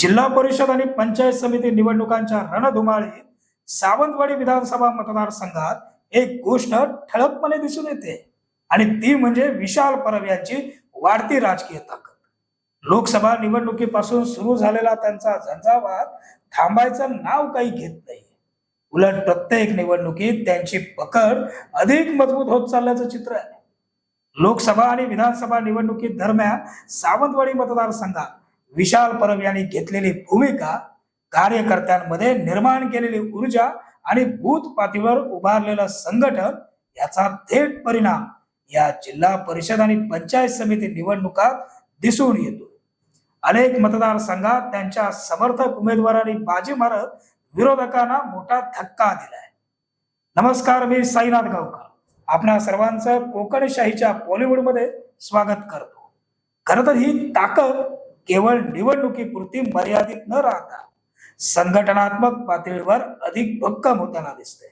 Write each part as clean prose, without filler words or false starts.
जिल्हा परिषद आणि पंचायत समिती निवडणुकांच्या रणधुमाळीत सावंतवाडी विधानसभा मतदारसंघात एक गोष्ट ठळकपणे दिसून येते आणि ती म्हणजे विशाल परब यांची वाढती राजकीय ताकद. लोकसभा निवडणुकीपासून सुरू झालेला त्यांचा झंझावात थांबायचं नाव काही घेत नाही. उलट प्रत्येक निवडणुकीत त्यांची पकड अधिक मजबूत होत चालल्याचं चित्र आहे. लोकसभा आणि विधानसभा निवडणुकीत दरम्यान सावंतवाडी मतदारसंघात विशाल परब यांनी घेतलेली भूमिका, कार्यकर्त्यांमध्ये निर्माण केलेली ऊर्जा आणि बूथ पातळीवर उभारलेलं संघटन याचा थेट परिणाम या जिल्हा परिषद आणि पंचायत समिती निवडणुकात दिसून येतो. अनेक मतदारसंघात त्यांच्या समर्थक उमेदवारांनी बाजी मारत विरोधकांना मोठा धक्का दिलाय. नमस्कार, मी साईनाथ गावकर आपणा सर्वांचं कोकणशाहीच्या बॉलिवूडमध्ये स्वागत करतो. खरं तर ही ताकद केवळ निवडणुकीपुरती मर्यादित न राहता संघटनात्मक पातळीवर अधिक भक्कम होताना दिसते.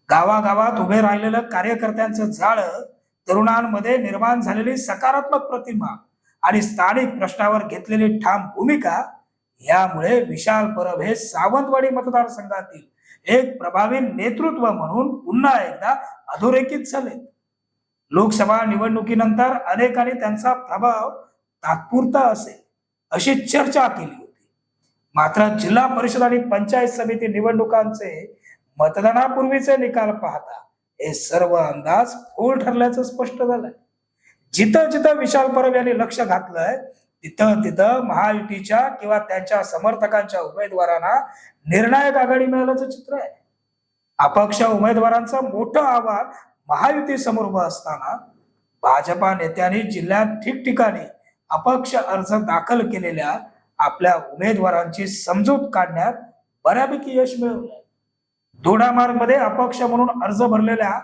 गावागावात उभे राहिलेलं कार्यकर्त्यांचं जाळं, तरुणांमध्ये निर्माण झालेली सकारात्मक प्रतिमा आणि स्थानिक प्रश्नावर घेतलेली ठाम भूमिका यामुळे विशाल परब हे सावंतवाडी मतदारसंघातील एक प्रभावी नेतृत्व म्हणून पुन्हा एकदा अधोरेखित झाले. लोकसभा निवडणुकीनंतर अनेकांनी त्यांचा प्रभाव तात्पुरता असेल अशी चर्चा केली होती. मात्र जिल्हा परिषद आणि पंचायत समिती निवडणुकांचे मतदानापूर्वीचे निकाल पाहता हे सर्व अंदाज फोल ठरल्याचं स्पष्ट झालंय. जिथं जिथं विशाल परब यांनी लक्ष घातलंय तिथं तिथं महायुतीच्या किंवा त्यांच्या समर्थकांच्या उमेदवारांना निर्णायक आघाडी मिळाल्याचं चित्र आहे. अपक्ष उमेदवारांचं मोठं आव्हान महायुती समोर उभं असताना भाजपा नेत्यांनी जिल्ह्यात ठिकठिकाणी अपक्ष अर्ज दाखल केलेल्या आपल्या उमेदवारांची समजूत काढण्यात बऱ्यापैकी यश मिळवलंय. दोडामार्गमध्ये अपक्ष म्हणून अर्ज भरलेल्या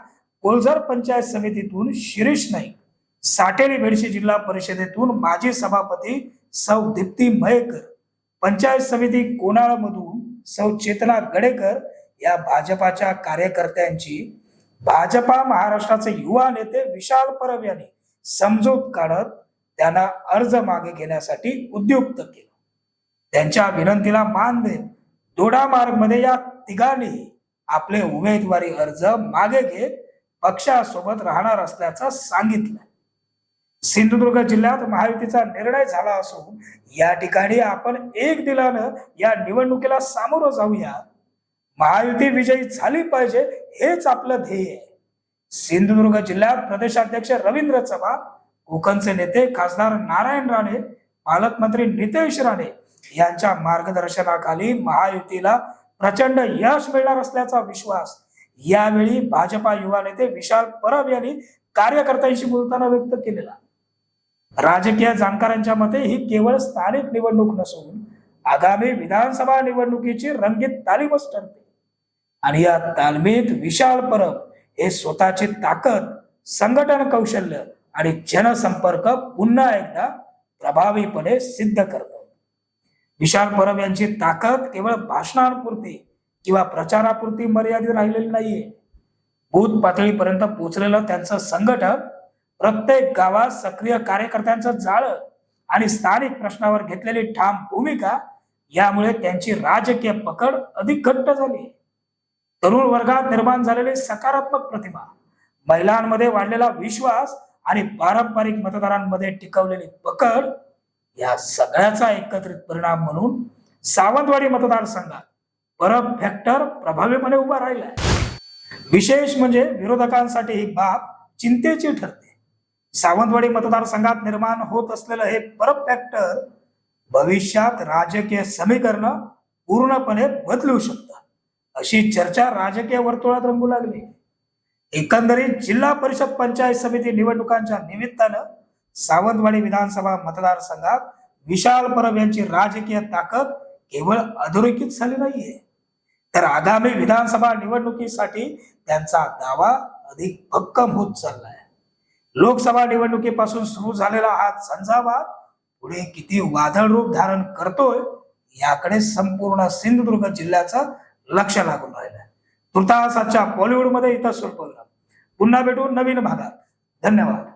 कोलझर पंचायत समितीतून शिरीष नाईक, साटेली बेडशी जिल्हा परिषदेतून माजी सभापती सौ दीप्ती मयेकर, पंचायत समिती कोणाळ मधून सौ चेतना गडेकर या भाजपाच्या कार्यकर्त्यांची भाजपा महाराष्ट्राचे युवा नेते विशाल परब यांनी समजूत काढत त्यांना अर्ज मागे घेण्यासाठी उद्युक्त केलं. त्यांच्या विनंतीला मान देत दोडामार्गमध्ये या तिघांनी आपले उमेदवारी अर्ज मागे घेत पक्षासोबत राहणार असल्याचं सांगितलं. सिंधुदुर्ग जिल्ह्यात महायुतीचा निर्णय झाला असून या ठिकाणी आपण एक दिलानं या निवडणुकीला सामोरं जाऊया. महायुती विजयी झाली पाहिजे हेच आपलं ध्येय आहे. सिंधुदुर्ग जिल्ह्यात प्रदेशाध्यक्ष रवींद्र चव्हाण, कोकणचे नेते खासदार नारायण राणे, पालकमंत्री नितेश राणे यांच्या मार्गदर्शनाखाली महायुतीला प्रचंड यश मिळणार असल्याचा विश्वास यावेळी भाजपा युवा नेते विशाल परब यांनी कार्यकर्त्यांशी बोलताना व्यक्त केलेला. राजकीय जाणकारांच्या मते ही केवळ स्थानिक निवडणूक नसून आगामी विधानसभा निवडणुकीची रंगीत तालीमच ठरते आणि या तालमीत विशाल परब हे स्वतःची ताकद, संघटन कौशल्य आणि जनसंपर्क पुन्हा एकदा प्रभावीपणे सिद्ध करतात. विशाल परब यांची ताकद केवळ भाषणांपुरती किंवा प्रचारापुरती मर्यादित राहिलेली नाहीये. बूथ पातळीपर्यंत पोहोचलेलं त्यांचं संघटन, प्रत्येक गावात सक्रिय कार्यकर्त्यांचं जाळं आणि स्थानिक प्रश्नावर घेतलेली ठाम भूमिका यामुळे त्यांची राजकीय पकड अधिक घट्ट झाली. तरुण वर्गात निर्माण झालेली सकारात्मक प्रतिमा, महिलांमध्ये वाढलेला विश्वास आणि पारंपरिक मतदारांमध्ये टिकवलेली पकड या सगळ्याचा एकत्रित परिणाम म्हणून सावंतवाडी मतदारसंघात परब फॅक्टर प्रभावीपणे उभा राहिलाय. विशेष म्हणजे विरोधकांसाठी ही बाब चिंतेची ठरते. सावंतवाडी मतदारसंघात निर्माण होत असलेलं हे परब फॅक्टर भविष्यात राजकीय समीकरण पूर्णपणे बदलू शकतात अशी चर्चा राजकीय वर्तुळात रंगू लागली. एकंदरीत जिल्हा परिषद पंचायत समिती निवडणुकांच्या निमित्तानं सावंतवाडी विधानसभा मतदारसंघात विशाल परब यांची राजकीय ताकद केवळ अधोरेखित झाली नाहीये, तर आगामी विधानसभा निवडणुकीसाठी त्यांचा दावा अधिक भक्कम होत चाललाय. लोकसभा निवडणुकीपासून सुरू झालेला हा झंझावात पुढे किती वादळ रूप धारण करतोय याकडे संपूर्ण सिंधुदुर्ग जिल्ह्याचं लक्ष लागून राहिलंय. तुर्तास आजच्या बॉलिवूडमध्ये इथं स्वल्पविराम. पुन्हा भेटू नवीन भागात. धन्यवाद.